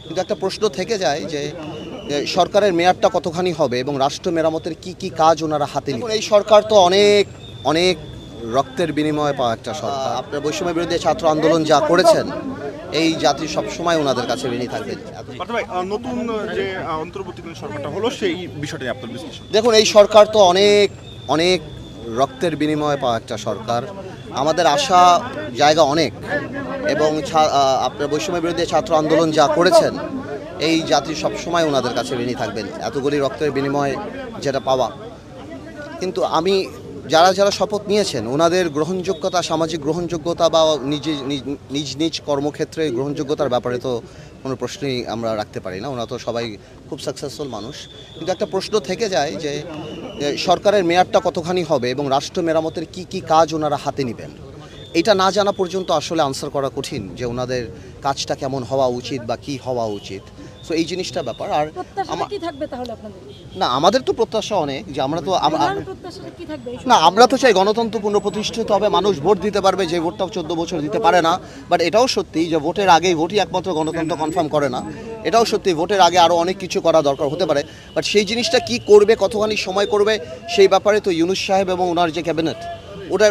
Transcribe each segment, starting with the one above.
কিন্তু একটা প্রশ্ন থেকে যায় যে সরকারের মেয়াদটা কতখানি হবে এবং রাষ্ট্র মেরামতের কি কাজ ওনারা হাতে নেবেন। এই সরকার তো অনেক অনেক রক্তের বিনিময়ে পাওয়া একটা সরকার। আপনার বৈষম্য বিরোধী ছাত্র আন্দোলন যা করেছেন, এই জাতি সবসময় ওনাদের কাছে ঋণী থাকবে। নতুন যে অন্তর্বর্তীকালীন সরকারটা হলো সেই বিষয়টা আপনার বিশ্লেষণ। দেখুন, এই সরকার তো অনেক অনেক রক্তের বিনিময়ে পাওয়া একটা সরকার। আমাদের আশা জায়গা অনেক, এবং আপনার বৈষম্য বিরোধী ছাত্র আন্দোলন যা করেছেন, এই জাতি সবসময় ওনাদের কাছে ঋণী থাকবেন, এতগুলি রক্তের বিনিময়ে যেটা পাওয়া। কিন্তু আমি যারা যারা শপথ নিয়েছেন ওনাদের গ্রহণযোগ্যতা, সামাজিক গ্রহণযোগ্যতা বা নিজ নিজ কর্মক্ষেত্রে গ্রহণযোগ্যতার ব্যাপারে তো কোনো প্রশ্নই আমরা রাখতে পারি না। ওনারা তো সবাই খুব সাকসেসফুল মানুষ। কিন্তু একটা প্রশ্ন থেকে যায় যে সরকারের মেয়াদটা কতখানি হবে এবং রাষ্ট্র মেরামতের কি কাজ ওনারা হাতে নেবেন। এটা না জানা পর্যন্ত আসলে আনসার করা কঠিন যে ওনাদের কাজটা কেমন হওয়া উচিত বা কি হওয়া উচিত। সো এই জিনিসটা ব্যাপার। আর না, আমাদের তো প্রত্যাশা অনেক যে আমরা তো না, আমরা তো চাই গণতন্ত্র পুনঃপ্রতিষ্ঠিত হবে, মানুষ ভোট দিতে পারবে, যে ভোটটাও 14 বছর দিতে পারে না। বাট এটাও সত্যি যে ভোটের আগেই ভোটই একমাত্র গণতন্ত্র কনফার্ম করে না। এটাও সত্যি ভোটের আগে আরও অনেক কিছু করা দরকার হতে পারে। বাট সেই জিনিসটা কি করবে, কতখানি সময় করবে, সেই ব্যাপারে তো ইউনূস সাহেব এবং ওনার যে ক্যাবিনেট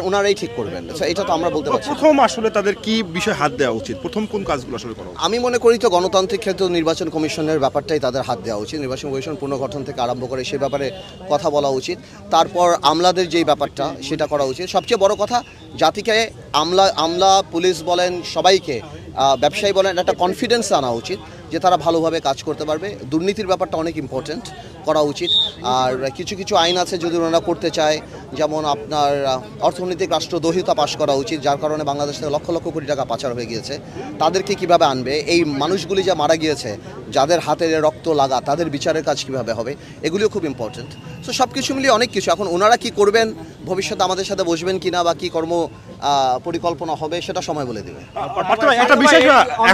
ওনারাই ঠিক করবেন। এটা তো আমরা বলতে পারছি। প্রথম আসলে তাদের কি বিষয়ে হাত দেওয়া উচিত, প্রথম কোন কাজগুলো আসলে করা উচিত? আমি মনে করি তো গণতান্ত্রিক ক্ষেত্রে নির্বাচন কমিশনের ব্যাপারটাই তাদের হাত দেওয়া উচিত। নির্বাচন কমিশন পুনর্গঠন থেকে আরম্ভ করে সে ব্যাপারে কথা বলা উচিত। তারপর আমলাদের যেই ব্যাপারটা সেটা করা উচিত। সবচেয়ে বড় কথা, জাতিকে আমলা পুলিশ বলেন, সবাইকে ব্যবসায়ী বলেন, একটা কনফিডেন্স আনা উচিত যে তারা ভালোভাবে কাজ করতে পারবে। দুর্নীতির ব্যাপারটা অনেক ইম্পর্টেন্ট, করা উচিত। আর কিছু কিছু আইন আছে যদি ওনারা করতে চায়, যেমন আপনার অর্থনৈতিক রাষ্ট্রদ্রোহিতা পাশ করা উচিত, যার কারণে বাংলাদেশ থেকে লক্ষ লক্ষ কোটি টাকা পাচার হয়ে গিয়েছে। তাদেরকে কিভাবে আনবে, এই মানুষগুলি যা মারা গিয়েছে, যাদের হাতে রক্ত লাগা, তাদের বিচারের কাজ কিভাবে হবে, এগুলিও খুব ইম্পর্টেন্ট। সো সব কিছু মিলিয়ে অনেক কিছু। এখন ওনারা কি করবেন, ভবিষ্যতে আমাদের সাথে বসবেন কিনা বা কি কর্ম পরিকল্পনা হবে, সেটা সময় বলে দেবে। একটা বিষয়,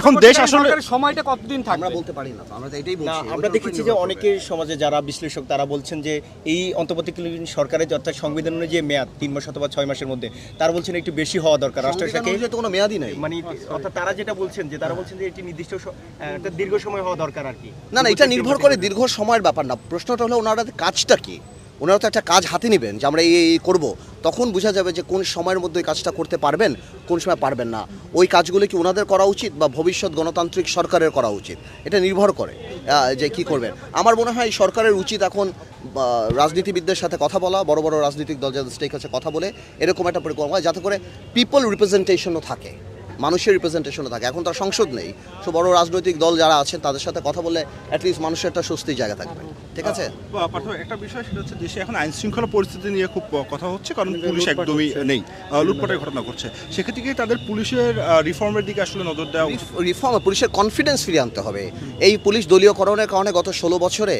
এখন দেশ আসলে সময়টা কতদিন থাকবে আমরা বলতে পারি না, আমরা তো এটাই বলছি। আমরা দেখেছি যে অনেকের সমাজে যারা বিশ্লেষক তারা বলছেন যে এই অন্তর্বর্তীকালীন সরকারের অর্থাৎ সংবিধানের যে মেয়াদ 3 মাস অথবা 6 মাসের মধ্যে, তারা বলছেন একটু বেশি হওয়া দরকার। রাষ্ট্রকে তো কোনো মেয়াদই নেই, মানে অর্থাৎ তারা যেটা বলছেন যে তারা বলছেন যে এটি নির্দিষ্ট একটা দীর্ঘ সময় হওয়া দরকার আর কি। না, এটা নির্ভর করে দীর্ঘ সময়ের ব্যাপার না। প্রশ্নটা হলো ওনারা কাজটা কি, ওনারা তো একটা কাজ হাতে নেবেন যে আমরা এই করব, তখন বোঝা যাবে যে কোন সময়ের মধ্যে ওই কাজটা করতে পারবেন, কোন সময় পারবেন না। ওই কাজগুলো কি ওনাদের করা উচিত বা ভবিষ্যৎ গণতান্ত্রিক সরকারের করা উচিত, এটা নির্ভর করে যে কি করবেন। আমার মনে হয় সরকারের উচিত এখন রাজনীতিবিদদের সাথে কথা বলা, বড় বড় রাজনৈতিক দল যাদের স্টেক আছে কথা বলে এরকম একটা পরিকল্পনা, যাতে করে পিপল রিপ্রেজেন্টেশনও থাকে, মানুষের রিপ্রেজেন্টেশনও থাকে। এখন তার সংসদ নেই, সো বড় রাজনৈতিক দল যারা আছেন তাদের সাথে কথা বললে অ্যাটলিস্ট মানুষের একটা স্বস্তির জায়গা থাকবে। ঠিক আছে। একটা বিষয় সেটা হচ্ছে দেশে এখন আইন শৃঙ্খলা পরিস্থিতি নিয়ে খুব কথা হচ্ছে, কারণ পুলিশ একদমই নেই, লুটপাটের ঘটনা ঘটছে। সেক্ষেত্রে কি তাদের পুলিশের রিফর্মের দিকে আসলে নজর দেওয়া উচিত? রিফর্ম, পুলিশের কনফিডেন্স ফিরিয়ে আনতে হবে। এই পুলিশ দলীয়করণের কারণে গত 16 বছরে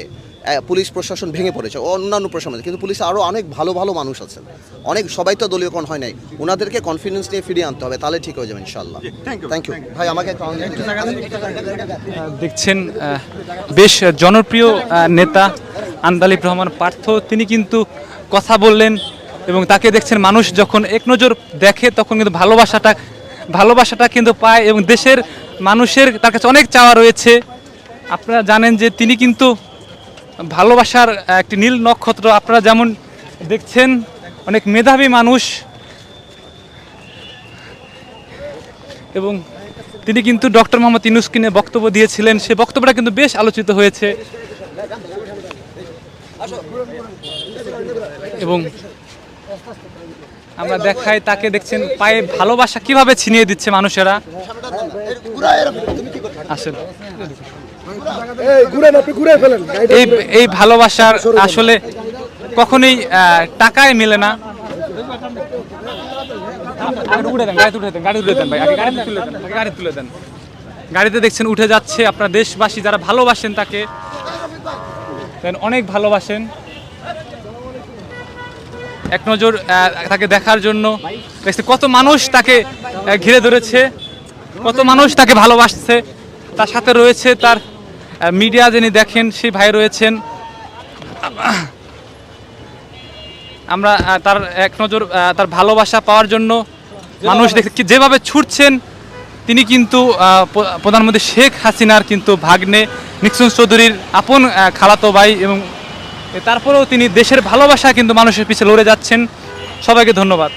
পুলিশ প্রশাসন ভেঙে পড়েছে, অন্যান্য প্রশাসন, কিন্তু পুলিশে আরও অনেক ভালো ভালো মানুষ আছেন, অনেক, সবাই তো দলীয়করণ হয় নাই। ওনাদেরকে কনফিডেন্স নিয়ে ফিরিয়ে আনতে হবে, তাহলে ঠিক হয়ে যাবে ইনশাআল্লাহ। থ্যাংক ইউ ভাই। আমাকে দেখছেন বেশ জনপ্রিয় নেতা আন্দালিব রহমান পার্থ, তিনি কিন্তু কথা বললেন এবং তাকে দেখছেন মানুষ যখন এক নজর দেখে তখন কিন্তু ভালোবাসাটা কিন্তু পায় এবং দেশের মানুষের তার কাছে অনেক চাওয়া রয়েছে। আপনারা জানেন যে তিনি কিন্তু ভালোবাসার একটি নীল নক্ষত্র। আপনারা যেমন দেখছেন অনেক মেধাবী মানুষ এবং তিনি কিন্তু ডক্টর মোহাম্মদ ইউনূসকে নিয়ে বক্তব্য দিয়েছিলেন, সে বক্তব্যটা কিন্তু বেশ আলোচিত হয়েছে এবং আমরা দেখাই তাকে, দেখছেন পায়ে ভালোবাসা কিভাবে ছিনিয়ে দিচ্ছে মানুষেরা। আসলে এই ভালোবাসার আসলে কখনোই টাকায় মেলে না। গাড়িতে দেখছেন উঠে যাচ্ছে। আপনার দেশবাসী যারা ভালোবাসেন তাকে, অনেক ভালোবাসেন, এক নজর তাকে দেখার জন্য কত মানুষ তাকে ঘিরে ধরেছে, কত মানুষ তাকে ভালোবাসছে। তার সাথে রয়েছে তার মিডিয়া যিনি দেখেন সেই ভাই রয়েছেন। আমরা তার এক নজর তার ভালোবাসা পাওয়ার জন্য মানুষ দেখে যেভাবে ছুটছেন, তিনি কিন্তু প্রধানমন্ত্রী শেখ হাসিনার কিন্তু ভাগ্নে নিক্সন চৌধুরীর আপন খালাতো ভাই, এবং তারপরেও তিনি দেশের ভালোবাসা কিন্তু মানুষের পিছে লড়ে যাচ্ছেন। সবাইকে ধন্যবাদ।